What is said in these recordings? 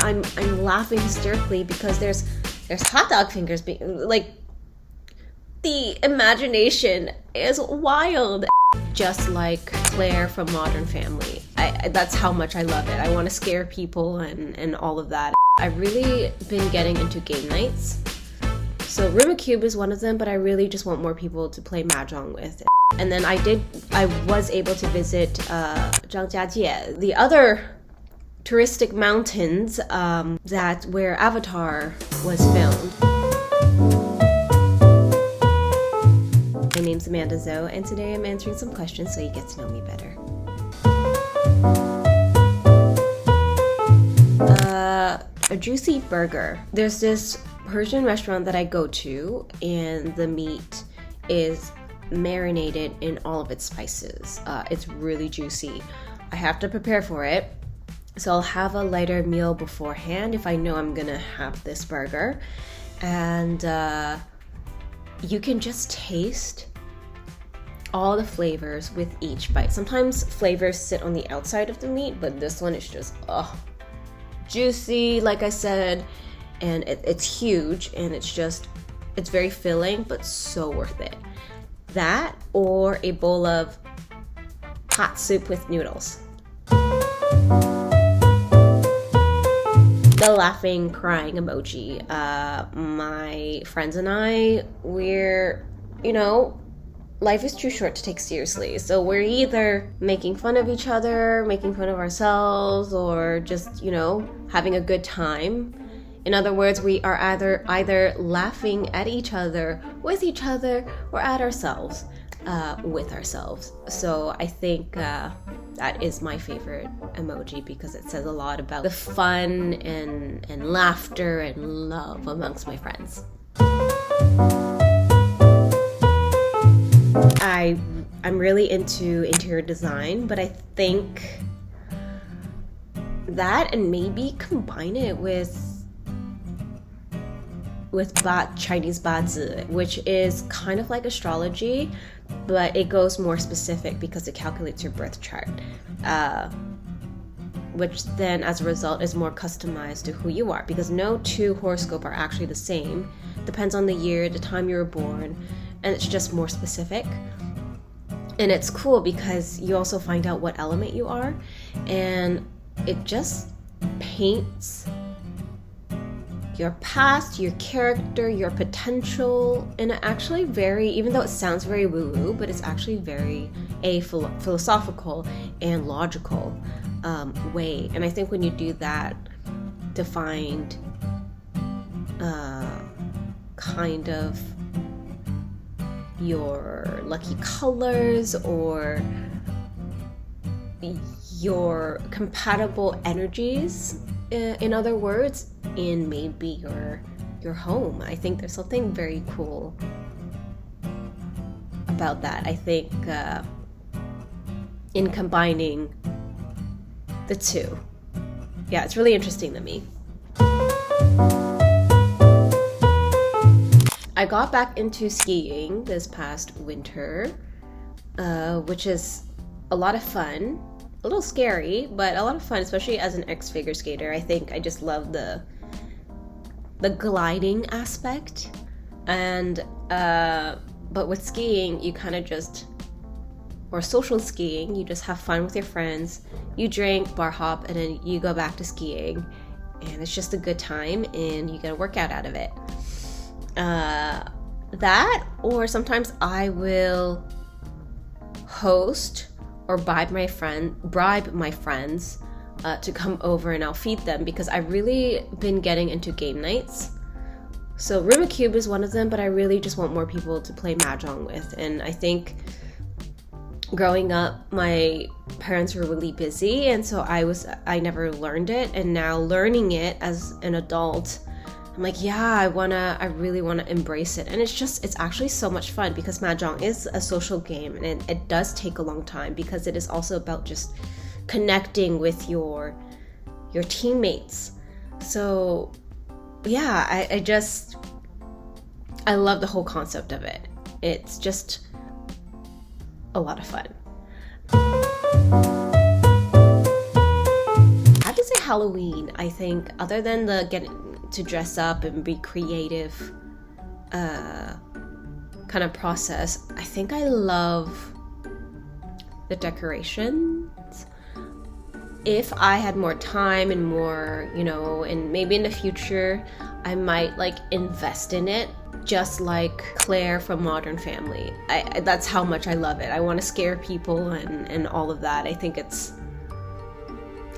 I'm laughing hysterically because there's hot dog fingers being like, the imagination is wild. Just like Claire from Modern Family. That's how much I love it. I want to scare people and all of that. I've really been getting into game nights. So Rumor Cube is one of them, but I really just want more people to play Mahjong with. And then I was able to visit Zhangjiajie, the other touristic mountains where Avatar was filmed. My name's Amanda Zhou, and today I'm answering some questions so you get to know me better. A juicy burger. There's this Persian restaurant that I go to, and the meat is marinated in all of its spices. It's really juicy. I have to prepare for it, so I'll have a lighter meal beforehand if I know I'm gonna have this burger. And you can just taste all the flavors with each bite. Sometimes flavors sit on the outside of the meat, but this one is just juicy, like I said, and it's huge, and it's very filling, but so worth it. That or a bowl of hot soup with noodles. The laughing, crying emoji. My friends and I, life is too short to take seriously. So we're either making fun of each other, making fun of ourselves, or just, having a good time. In other words, we are either laughing at each other, with each other, or at ourselves, with ourselves. So I think that is my favorite emoji because it says a lot about the fun and laughter and love amongst my friends. I'm really into interior design, but I think that and maybe combine it with Chinese Bazi, which is kind of like astrology, but it goes more specific because it calculates your birth chart, which then as a result is more customized to who you are, because no two horoscopes are actually the same. Depends on the year, the time you were born, and it's just more specific. And it's cool because you also find out what element you are, and it just paints your past, your character, your potential in an actually even though it sounds very woo-woo, but it's actually very philosophical and logical way. And I think when you do that to find kind of your lucky colors or your compatible energies, in other words, in maybe your home, I think there's something very cool about that. I think in combining the two, it's really interesting to me. I got back into skiing this past winter, which is a lot of fun. A little scary, but a lot of fun, especially as an ex-figure skater. I think I just love the gliding aspect. And but with skiing, you kind of or social skiing, you just have fun with your friends, you drink, bar hop, and then you go back to skiing, and it's just a good time and you get a workout out of it. That, or sometimes I will host or bribe my friends to come over, and I'll feed them because I've really been getting into game nights. So Rumor Cube is one of them, but I really just want more people to play Mahjong with. And I think growing up, my parents were really busy, and so I never learned it. And now learning it as an adult, I'm like, I really want to embrace it. And it's actually so much fun because Mahjong is a social game, and it does take a long time because it is also about just connecting with your teammates. So I love the whole concept of it. It's just a lot of fun. I have to say Halloween, I think, other than the getting to dress up and be creative kind of process, I think I love the decorations. If I had more time and more, and maybe in the future, I might like invest in it, just like Claire from Modern Family. That's how much I love it. I want to scare people and all of that. I think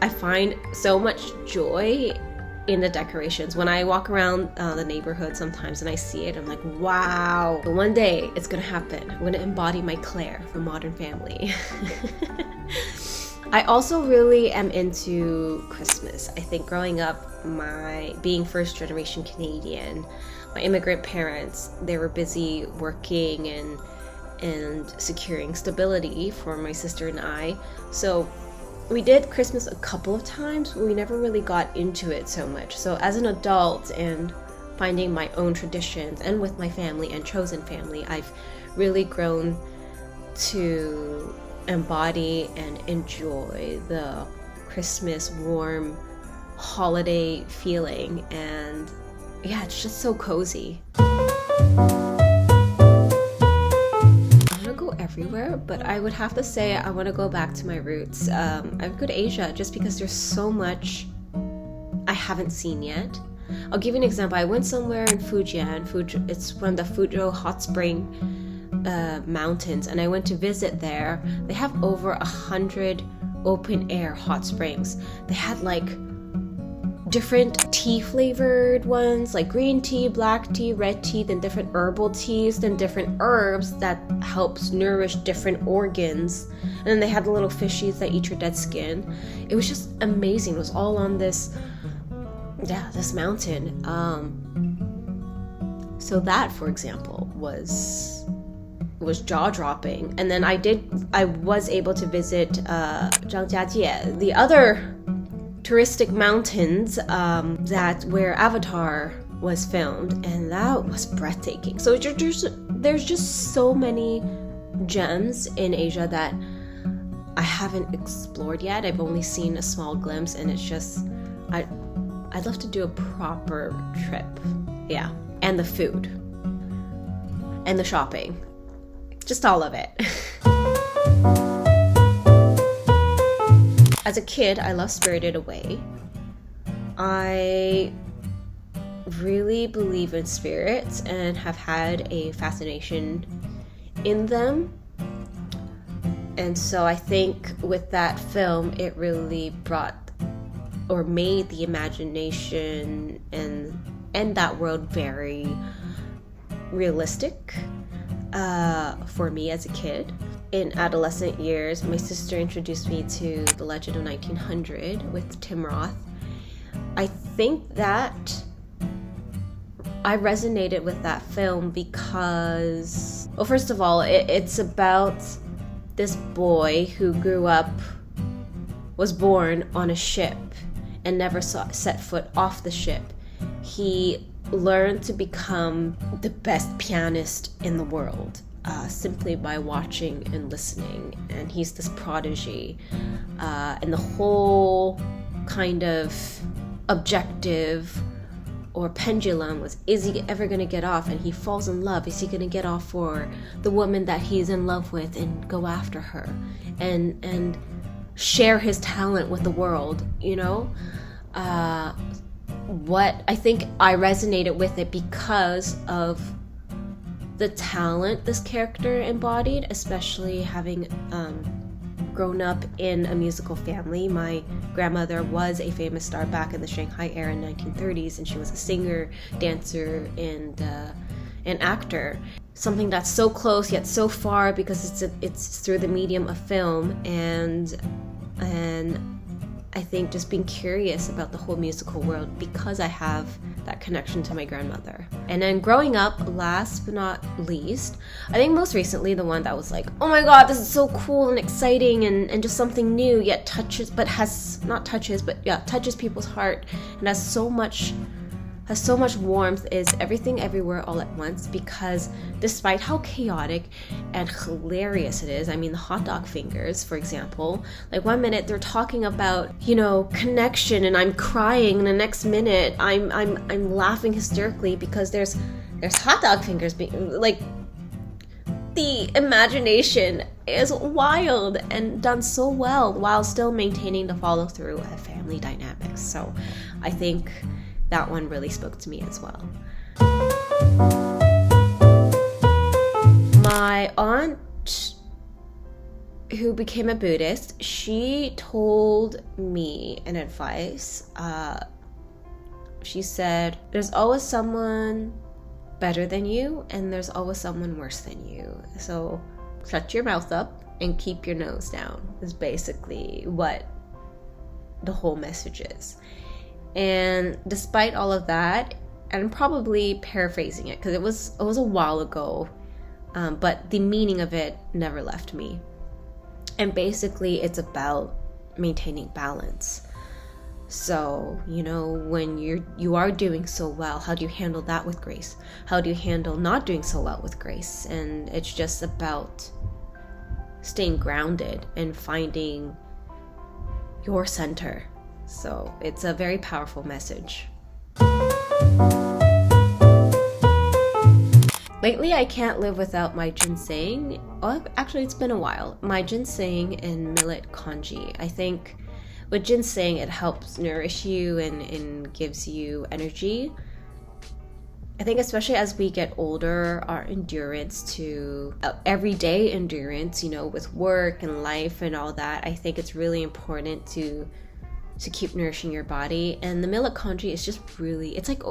I find so much joy in the decorations. When I walk around the neighborhood sometimes and I see it, I'm like, wow, one day it's gonna happen. I'm gonna embody my Claire from Modern Family. I also really am into Christmas. I think growing up, being first generation Canadian, my immigrant parents, they were busy working and securing stability for my sister and I. So we did Christmas a couple of times, but we never really got into it so much. So as an adult and finding my own traditions, and with my family and chosen family, I've really grown to embody and enjoy the Christmas warm holiday feeling. And yeah, it's just so cozy. Everywhere, but I would have to say I want to go back to my roots. I would go to Asia just because there's so much I haven't seen yet. I'll give you an example. I went somewhere in Fujian. It's one of the Fuzhou hot spring mountains, and I went to visit there. They have over 100 open air hot springs. They had like different tea flavored ones, like green tea, black tea, red tea, then different herbal teas, then different herbs that helps nourish different organs. And then they had the little fishies that eat your dead skin. It was just amazing. It was all on this mountain. So that, for example, was jaw-dropping. And then I was able to visit Zhangjiajie, the other touristic mountains where Avatar was filmed, and that was breathtaking. So there's just so many gems in Asia that I haven't explored yet. I've only seen a small glimpse, and it's just I'd love to do a proper trip. Yeah, and the food and the shopping, just all of it. As a kid, I loved Spirited Away. I really believe in spirits and have had a fascination in them. And so I think with that film, it really brought or made the imagination and that world very realistic for me as a kid. In adolescent years, my sister introduced me to The Legend of 1900 with Tim Roth. I think that I resonated with that film because, well, first of all, it's about this boy who was born on a ship and never set foot off the ship. He learned to become the best pianist in the world. Simply by watching and listening, and he's this prodigy, and the whole kind of objective or pendulum was, is he ever going to get off? And he falls in love. Is he going to get off for the woman that he's in love with and go after her and share his talent with the world, what I think I resonated with it because of the talent this character embodied, especially having grown up in a musical family. My grandmother was a famous star back in the Shanghai era in 1930s, and she was a singer, dancer, and an actor. Something that's so close yet so far because it's through the medium of film, and I think just being curious about the whole musical world because I have that connection to my grandmother. And then growing up, last but not least, I think most recently the one that was like, oh my god, this is so cool and exciting and just something new, yet touches people's heart and has so much has so much warmth is Everything Everywhere All at Once, because despite how chaotic and hilarious it is, I mean, the hot dog fingers, for example, like one minute they're talking about, you know, connection and I'm crying, and the next minute I'm laughing hysterically because there's hot dog fingers being like, the imagination is wild and done so well while still maintaining the follow through of family dynamics. So I think that one really spoke to me as well. My aunt, who became a Buddhist, she told me an advice. She said, there's always someone better than you and there's always someone worse than you. So shut your mouth up and keep your nose down is basically what the whole message is. And despite all of that, and I'm probably paraphrasing it because it was a while ago, but the meaning of it never left me. And basically it's about maintaining balance. So, you know, when you are doing so well, how do you handle that with grace? How do you handle not doing so well with grace? And it's just about staying grounded and finding your center. So it's a very powerful message. Lately, I can't live without my ginseng. Oh, actually, it's been a while. My ginseng and millet congee. I think with ginseng, it helps nourish you and gives you energy. I think especially as we get older, our endurance to everyday endurance, you know, with work and life and all that, I think it's really important to keep nourishing your body. And the millet congee is just really, it's like,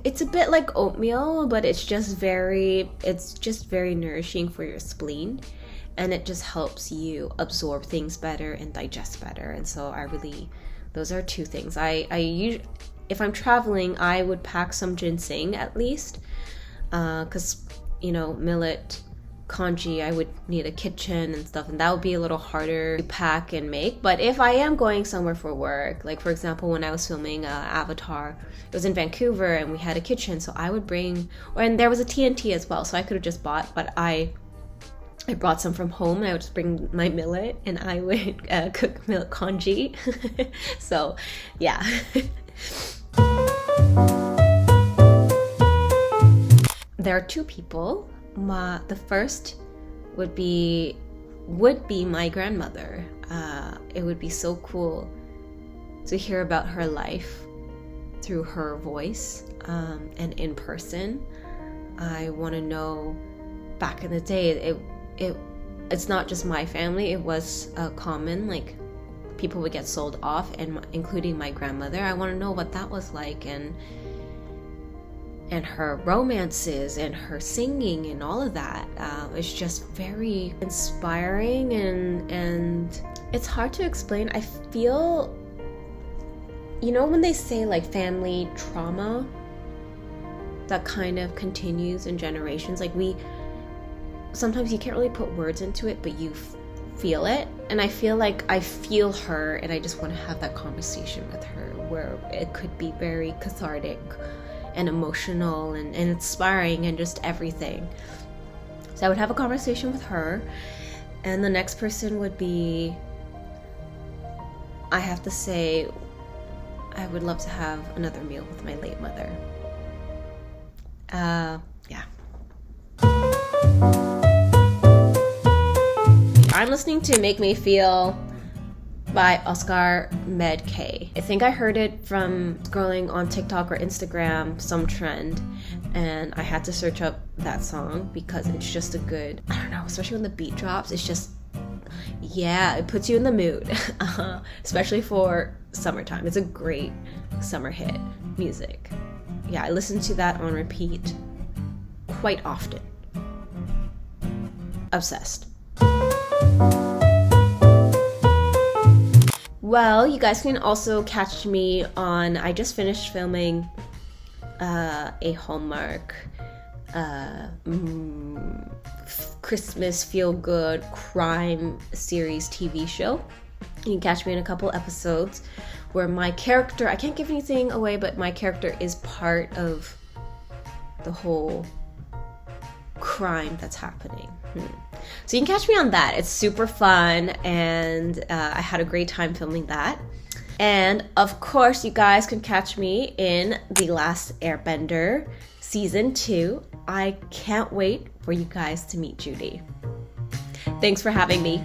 it's a bit like oatmeal, but it's just very nourishing for your spleen. And it just helps you absorb things better and digest better. And so those are two things. If I'm traveling, I would pack some ginseng at least, because, you know, millet congee, I would need a kitchen and stuff, and that would be a little harder to pack and make. But if I am going somewhere for work, like for example, when I was filming Avatar, it was in Vancouver and we had a kitchen, so I would bring, and there was a TNT as well, so I could have just bought, but I brought some from home and I would just bring my millet and I would cook millet congee. So yeah. There are two people. The first would be my grandmother. It would be so cool to hear about her life through her voice and in person. I want to know, back in the day, it's not just my family, it was common, like people would get sold off, and including my grandmother. I want to know what that was like, and her romances and her singing and all of that. It's just very inspiring, and it's hard to explain. I feel, you know, when they say like family trauma that kind of continues in generations, like sometimes you can't really put words into it, but you feel it. And I feel like I feel her, and I just want to have that conversation with her where it could be very cathartic and emotional and inspiring and just everything. So I would have a conversation with her. And the next person would be, I have to say, I would love to have another meal with my late mother. Yeah. I'm listening to Make Me Feel by Oscar Med K. I think I heard it from scrolling on TikTok or Instagram, some trend, and I had to search up that song because it's just a good, I don't know, especially when the beat drops, it's just, yeah, it puts you in the mood, especially for summertime. It's a great summer hit music. Yeah, I listen to that on repeat quite often. Obsessed. Well, you guys can also catch me on, I just finished filming a Hallmark Christmas feel-good crime series TV show. You can catch me in a couple episodes where my character, I can't give anything away, but my character is part of the whole crime that's happening. So you can catch me on that. It's super fun, and I had a great time filming that. And of course, you guys can catch me in The Last Airbender Season 2. I can't wait for you guys to meet Judy. Thanks for having me.